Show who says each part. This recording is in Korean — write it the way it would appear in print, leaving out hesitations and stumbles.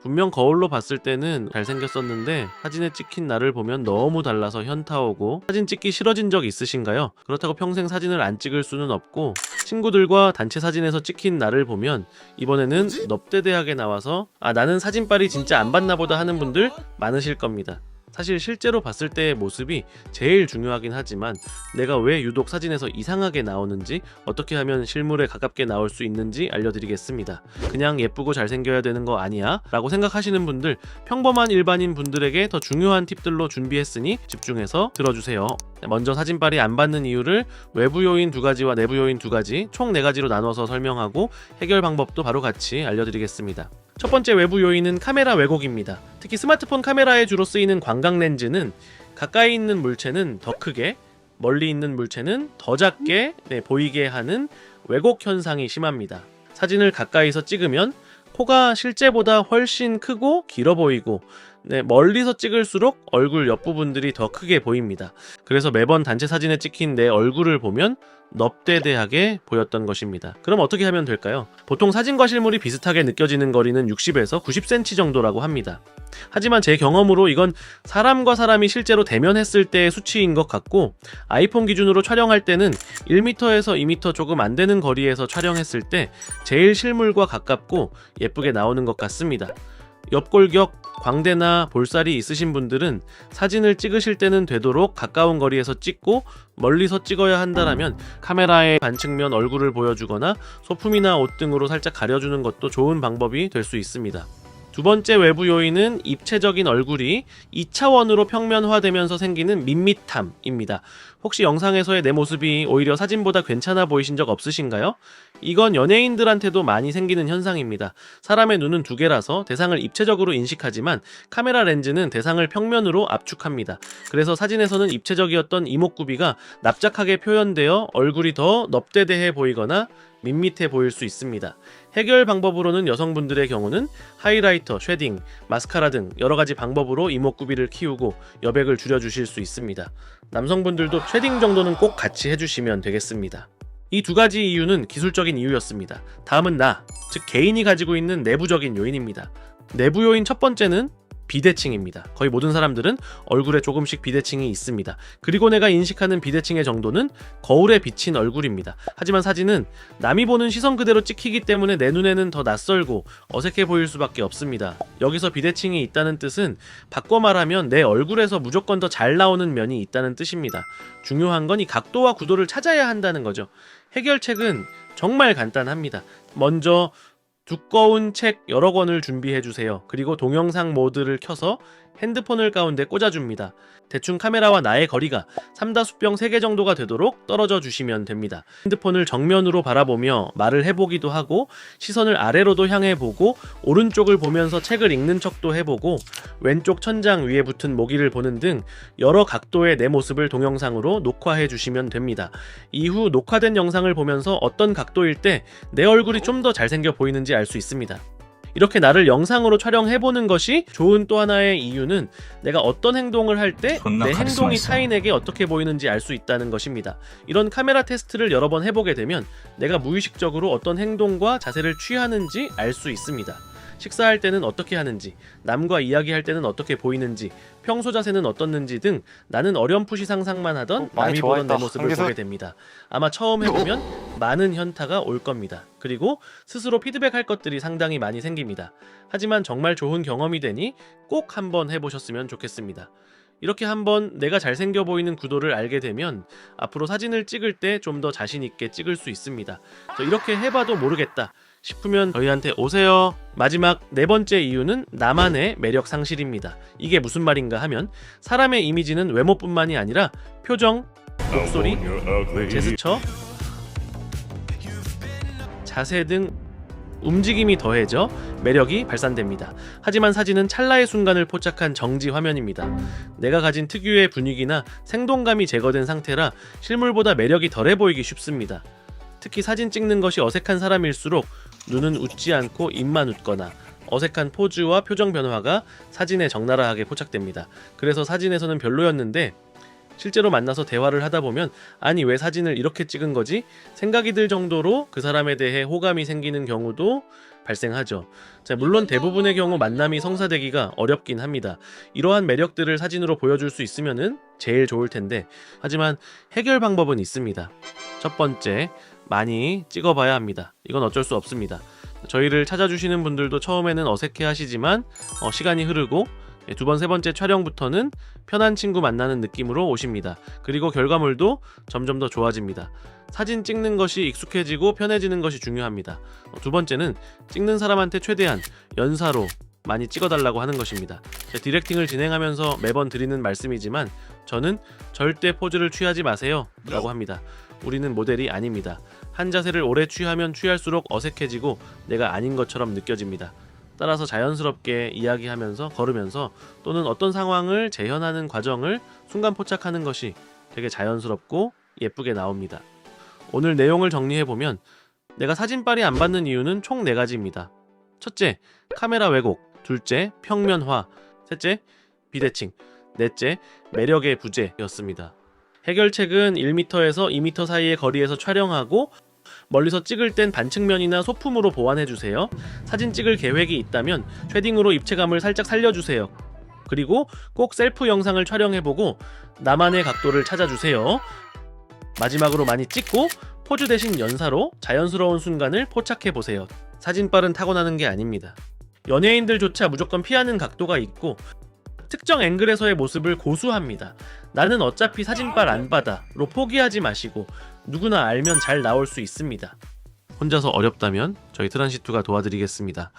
Speaker 1: 분명 거울로 봤을 때는 잘생겼었는데 사진에 찍힌 나를 보면 너무 달라서 현타 오고 사진 찍기 싫어진 적 있으신가요? 그렇다고 평생 사진을 안 찍을 수는 없고 친구들과 단체 사진에서 찍힌 나를 보면 이번에는 넙대대하게 나와서 나는 사진빨이 진짜 안 봤나 보다 하는 분들 많으실 겁니다. 사실 실제로 봤을 때의 모습이 제일 중요하긴 하지만 내가 왜 유독 사진에서 이상하게 나오는지, 어떻게 하면 실물에 가깝게 나올 수 있는지 알려드리겠습니다. 그냥 예쁘고 잘생겨야 되는 거 아니야? 라고 생각하시는 분들, 평범한 일반인 분들에게 더 중요한 팁들로 준비했으니 집중해서 들어주세요. 먼저 사진빨이 안 받는 이유를 외부 요인 2가지와 내부 요인 2가지, 총 4가지로 나눠서 설명하고 해결 방법도 바로 같이 알려드리겠습니다. 첫 번째 외부 요인은 카메라 왜곡입니다. 특히 스마트폰 카메라에 주로 쓰이는 광각 렌즈는 가까이 있는 물체는 더 크게, 멀리 있는 물체는 더 작게 보이게 하는 왜곡 현상이 심합니다. 사진을 가까이서 찍으면 코가 실제보다 훨씬 크고 길어 보이고 멀리서 찍을수록 얼굴 옆부분들이 더 크게 보입니다. 그래서 매번 단체 사진에 찍힌 내 얼굴을 보면 넙대대하게 보였던 것입니다. 그럼 어떻게 하면 될까요? 보통 사진과 실물이 비슷하게 느껴지는 거리는 60에서 90cm 정도라고 합니다. 하지만 제 경험으로 이건 사람과 사람이 실제로 대면했을 때의 수치인 것 같고, 아이폰 기준으로 촬영할 때는 1m에서 2m 조금 안 되는 거리에서 촬영했을 때 제일 실물과 가깝고 예쁘게 나오는 것 같습니다. 옆골격, 광대나 볼살이 있으신 분들은 사진을 찍으실 때는 되도록 가까운 거리에서 찍고 멀리서 찍어야 한다라면 카메라의 반측면 얼굴을 보여주거나 소품이나 옷 등으로 살짝 가려주는 것도 좋은 방법이 될 수 있습니다. 두 번째 외부 요인은 입체적인 얼굴이 2차원으로 평면화되면서 생기는 밋밋함입니다. 혹시 영상에서의 내 모습이 오히려 사진보다 괜찮아 보이신 적 없으신가요? 이건 연예인들한테도 많이 생기는 현상입니다. 사람의 눈은 2개라서 대상을 입체적으로 인식하지만 카메라 렌즈는 대상을 평면으로 압축합니다. 그래서 사진에서는 입체적이었던 이목구비가 납작하게 표현되어 얼굴이 더 넙대대해 보이거나 밋밋해 보일 수 있습니다. 해결 방법으로는 여성분들의 경우는 하이라이터, 쉐딩, 마스카라 등 여러가지 방법으로 이목구비를 키우고 여백을 줄여주실 수 있습니다. 남성분들도 쉐딩 정도는 꼭 같이 해주시면 되겠습니다. 이 2가지 이유는 기술적인 이유였습니다. 다음은 즉 개인이 가지고 있는 내부적인 요인입니다. 내부 요인 첫 번째는 비대칭입니다. 거의 모든 사람들은 얼굴에 조금씩 비대칭이 있습니다. 그리고 내가 인식하는 비대칭의 정도는 거울에 비친 얼굴입니다. 하지만 사진은 남이 보는 시선 그대로 찍히기 때문에 내 눈에는 더 낯설고 어색해 보일 수밖에 없습니다. 여기서 비대칭이 있다는 뜻은 바꿔 말하면 내 얼굴에서 무조건 더 잘 나오는 면이 있다는 뜻입니다. 중요한 건 이 각도와 구도를 찾아야 한다는 거죠. 해결책은 정말 간단합니다. 먼저 두꺼운 책 여러 권을 준비해주세요. 그리고 동영상 모드를 켜서 핸드폰을 가운데 꽂아줍니다. 대충 카메라와 나의 거리가 3다수병 3개 정도가 되도록 떨어져 주시면 됩니다. 핸드폰을 정면으로 바라보며 말을 해보기도 하고, 시선을 아래로도 향해 보고, 오른쪽을 보면서 책을 읽는 척도 해보고, 왼쪽 천장 위에 붙은 모기를 보는 등 여러 각도의 내 모습을 동영상으로 녹화해 주시면 됩니다. 이후 녹화된 영상을 보면서 어떤 각도일 때 내 얼굴이 좀 더 잘생겨 보이는지 알 수 있습니다. 이렇게 나를 영상으로 촬영해보는 것이 좋은 또 하나의 이유는 내가 어떤 행동을 할 때 내 행동이 타인에게 어떻게 보이는지 알 수 있다는 것입니다. 이런 카메라 테스트를 여러 번 해보게 되면 내가 무의식적으로 어떤 행동과 자세를 취하는지 알 수 있습니다. 식사할 때는 어떻게 하는지, 남과 이야기할 때는 어떻게 보이는지, 평소 자세는 어떻는지 등 나는 어렴풋이 상상만 하던 남이 보던 내 모습을 보게 됩니다. 아마 처음 해보면 많은 현타가 올 겁니다. 그리고 스스로 피드백할 것들이 상당히 많이 생깁니다. 하지만 정말 좋은 경험이 되니 꼭 한번 해보셨으면 좋겠습니다. 이렇게 한번 내가 잘생겨 보이는 구도를 알게 되면 앞으로 사진을 찍을 때 좀 더 자신있게 찍을 수 있습니다. 이렇게 해봐도 모르겠다 싶으면 저희한테 오세요. 마지막 4번째 이유는 나만의 매력 상실입니다. 이게 무슨 말인가 하면 사람의 이미지는 외모뿐만이 아니라 표정, 목소리, 제스처, 자세 등 움직임이 더해져 매력이 발산됩니다. 하지만 사진은 찰나의 순간을 포착한 정지 화면입니다. 내가 가진 특유의 분위기나 생동감이 제거된 상태라 실물보다 매력이 덜해 보이기 쉽습니다. 특히 사진 찍는 것이 어색한 사람일수록 눈은 웃지 않고 입만 웃거나 어색한 포즈와 표정 변화가 사진에 적나라하게 포착됩니다. 그래서 사진에서는 별로였는데 실제로 만나서 대화를 하다 보면 아니 왜 사진을 이렇게 찍은 거지? 생각이 들 정도로 그 사람에 대해 호감이 생기는 경우도 발생하죠. 자, 물론 대부분의 경우 만남이 성사되기가 어렵긴 합니다. 이러한 매력들을 사진으로 보여줄 수 있으면은 제일 좋을 텐데, 하지만 해결 방법은 있습니다. 첫 번째, 많이 찍어봐야 합니다. 이건 어쩔 수 없습니다. 저희를 찾아주시는 분들도 처음에는 어색해 하시지만 시간이 흐르고 두 번, 세 번째 촬영부터는 편한 친구 만나는 느낌으로 오십니다. 그리고 결과물도 점점 더 좋아집니다. 사진 찍는 것이 익숙해지고 편해지는 것이 중요합니다. 두 번째는 찍는 사람한테 최대한 연사로 많이 찍어달라고 하는 것입니다. 디렉팅을 진행하면서 매번 드리는 말씀이지만 저는 절대 포즈를 취하지 마세요 라고 합니다. 우리는 모델이 아닙니다. 한 자세를 오래 취하면 취할수록 어색해지고 내가 아닌 것처럼 느껴집니다. 따라서 자연스럽게 이야기하면서 걸으면서 또는 어떤 상황을 재현하는 과정을 순간 포착하는 것이 되게 자연스럽고 예쁘게 나옵니다. 오늘 내용을 정리해보면 내가 사진빨이 안 받는 이유는 총 4가지입니다. 첫째, 카메라 왜곡. 둘째, 평면화. 셋째, 비대칭. 넷째, 매력의 부재였습니다. 해결책은 1m에서 2m 사이의 거리에서 촬영하고 멀리서 찍을 땐 반측면이나 소품으로 보완해주세요. 사진 찍을 계획이 있다면 쉐딩으로 입체감을 살짝 살려주세요. 그리고 꼭 셀프 영상을 촬영해보고 나만의 각도를 찾아주세요. 마지막으로 많이 찍고 포즈 대신 연사로 자연스러운 순간을 포착해보세요. 사진빨은 타고나는 게 아닙니다. 연예인들조차 무조건 피하는 각도가 있고 특정 앵글에서의 모습을 고수합니다. 나는 어차피 사진빨 안 받아로 포기하지 마시고 누구나 알면 잘 나올 수 있습니다. 혼자서 어렵다면 저희 트란시투가 도와드리겠습니다.